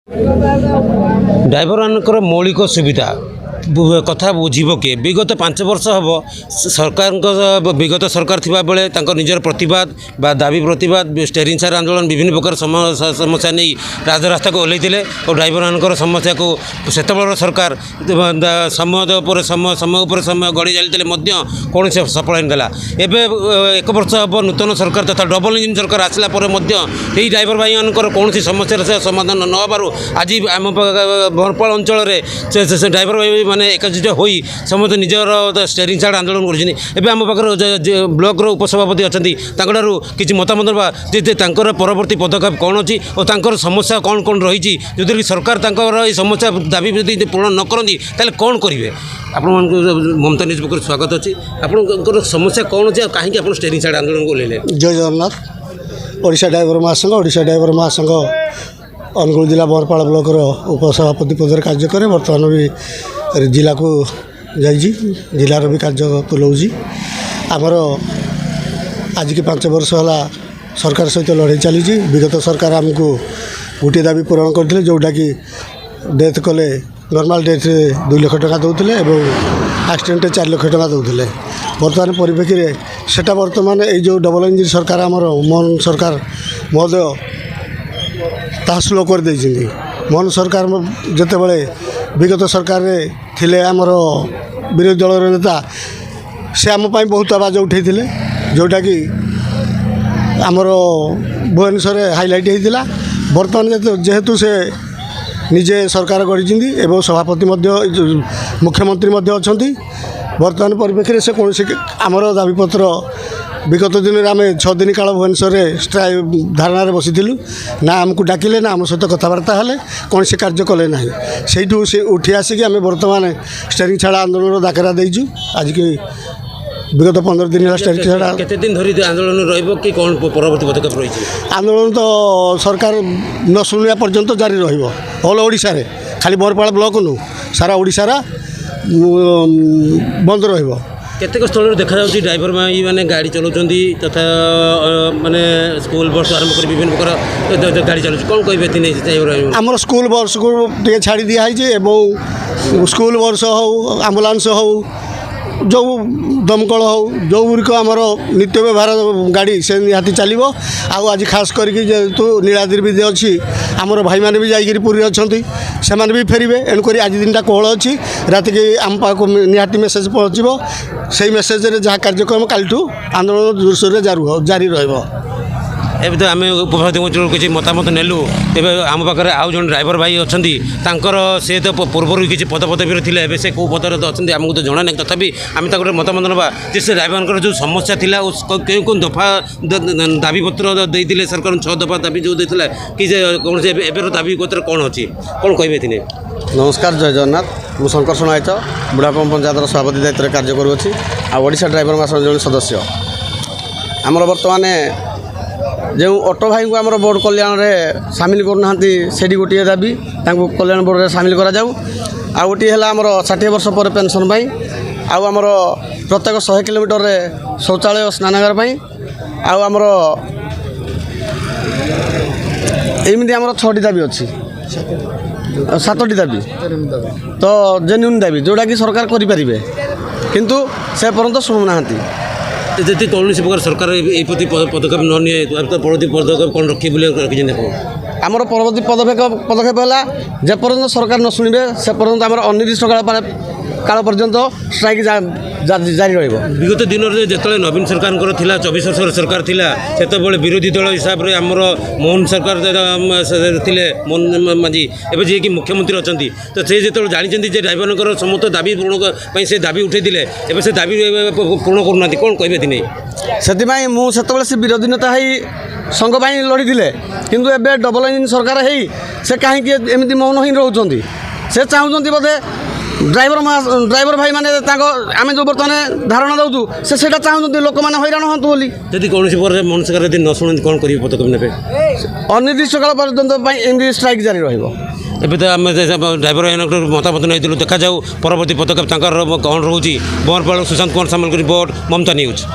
Driver मानकर मौलिक सुविधा कथा बुझीब किए विगत 5 वर्ष हम सरकार विगत सरकार थिबा बेले तांकर निजर प्रतिवाद बा दाबी प्रतिवाद स्टेरिंग सार आंदोलन विभिन्न प्रकार समस्या नहीं राजरास्ता को ओल्लैथिले और ड्राइवर मानकर समस्या को सेतबेलर सरकार समय समय गड़ी चलते कौन से सफल होगा एवं 1 वर्ष हम नूतन सरकार तथा डबल इंजिन सरकार आसला यही ड्राइवर भाई मानकर कौन समस्या से समाधान न हो आज आम बरपाल अंचल ड्राइवर भाई माने एकजुट हो समस्त निजर स्टेरिंग साइड आंदोलन करें पाखे ब्लॉक उपसभापति अच्छा किसी मतामत ना परवर्ती पदक्षेप कौन अच्छी और समस्या कौन कौन रही जो कि सरकार समस्या दाबी पूर्ण न करती कौन करेंगे आप ममता न्यूज पक्ष स्वागत अच्छी आप समस्या कौन अच्छी कहीं आप स्टेरिंग साइड आंदोलन को ले जय जगन्नाथ ओडिशा ड्राइवर महासंघ ओडिशा ड्राइवर महासंघ अनुगुल जिला बरपाल ब्लॉक उपसभापति पद कार्य करे बर्तमान भी जिला को जिलार भी कार्य तुलाऊँगी आमर आज की 5 वर्ष है सरकार सहित लड़ाई चली विगत सरकार आमको गोटे दाबी पूरण करते जोटा कि डेथ कले नॉर्मल डेथ 2 लाख टका दौले और एक्सीडेंट 4 लाख टका दौले बर्तमान परिप्रेक्षी में सेटा बर्तमान यो डबल इंजिन सरकार आमर मोहन सरकार महोदय ता स्लो कर देइछिंदी मोहन सरकार जितेबाला विगत सरकार थिले आमर विरोधी दल नेता से आम बहुत आवाज उठे जोटा कि आमर भुवनेश्वर हाइलाइट होता बर्तमान जेहेतु से निजे सरकार गढ़ी एवं सभापति मुख्यमंत्री अच्छा बर्तमान परिप्रेक्षी से कौन आमर दाबीपत्र विगत दिन में आम 6 दिन काल भुवनेश्वर धारणा बसीलु ना आमको डाकिले ना आम सहित कथबार्ता हेले कौन से कार्य कले ना से उठी आसिक आम बर्तमान स्टेरिंग छाड़ा आंदोलन डाकरा देचु आज की विगत 15 दिन है स्टेरिंग छाड़ा केते दिन धरी आंदोलन रहिबो कि कौन परवर्ती पदक्षेप रही आंदोलन तो सरकार न शुणा पर्यंत जारी रहिबो ऑल ओडिशा रे खाली बरपाल ब्लॉक नु सारा ओडिशा बंद रहिबो केतेक स्थल देखा ड्राइवर भाई मैंने गाड़ी चलाउछन तथा माने स्कूल बस आरंभ कर विभिन्न प्रकार गाड़ी चलाउछ कौन कहबे थिने ड्राइवर आमर स्कूल बस को टे छाड़ी दिया है स्कूल बस हो आम्बुलांस हो जो दमकल हो जो गुरिक आमर नित्य व्यवहार गाड़ी से निहाती चलो आज खास करके जेहेतु नीलाद्रि भी अच्छी आमर भाई मैंने भी जाकि पुरी अच्छा से भी फेरबे एणुक आज दिन कोहल अच्छी राति की आम पाक निहाती मेसेज पहुँचो से मेसेज जहाँ कार्यक्रम कालू आंदोलन जोरसोर जारी रहा एवं तो आम उपसभापति किसी मतामत नेलु तेज आम पाखे आउ जन ड्राइवर भाई अच्छा से तो पूर्व किसी पदपदवी थे से कौ पदर अच्छा आमको तो जना नहीं तथापि आम मतामत ना से ड्राइवर जो समस्या थी क्यों कौन दफा दाबी पत्र देते सरकार 6 दफा दाबी जो देता कि कौन से दाबी पत्र कौन अच्छी कौन कहे थे नमस्कार जय जगन्नाथ मु शंकर सोनायत बुढ़ापम पंचायतर सभापति दायित्व में कार्य करुँची ओडिशा ड्राइवर महासंघ जन सदस्य आमर बर्तमान जो ऑटो भाई को आमर बोर्ड कल्याण में सामिल करना से गोटे दाबी कल्याण बोर्ड में सामिल करा जाऊ आ गोटे है आमर 60 वर्ष पर पेंशन पाई आमर प्रत्येक 100 किलोमीटर शौचालय स्नानागार पाई आमर एमती आमर 6टी दाबी अच्छी 7टी दाबी तो जेन्युइन दाबी जोटा कि सरकार करें किंतु से पर्यंत शुणुना यदि कौन प्रकार सरकार प्रति पदक्षेप न निए परवर्ती पदक्षेप कौन रखी रखी आमर परवर्ती पदक्षेप है जेपर्यंत सरकार न शुणे से पर्यंत आम अनिर्दिष्ट काल पर्यंत स्ट्राइक जारी रही विगत दिन में जो नवीन सरकार 24 वर्ष सरकार थी से विरोधी दल हिसाब से आमर मोहन सरकार थे मोहन माझी एवं जी कि मुख्यमंत्री अच्छा तो से जो जानते ड्राइवर समस्त दाबी पूर्ण से दाबी उठे से दाबी पूर्ण करना कौन कहे नहीं से मुझे से विरोधी नेता संघ लड़ी किंतु एबे डबल इंजिन सरकार से कहीं एमती मौन ही रोच से चाहते बोधे ड्राइवर भाई माने आम जो बर्तमान धारणा दौचु से चाहते लोक मैंने हैरान हूँ बोली यदि कौन मन सरकार न शुणे कौन करेंगे पदक्षेप ने अनिर्दिष्ट काल पर्यटन स्ट्राइक जारी रही एवं तो आम ड्राइवर मतामत नहीं देखा जाऊ परवर्ती पदक्षेप कौन रोचे बरपाल सुशांत कुमार सामल बोर्ड ममता न्यूज।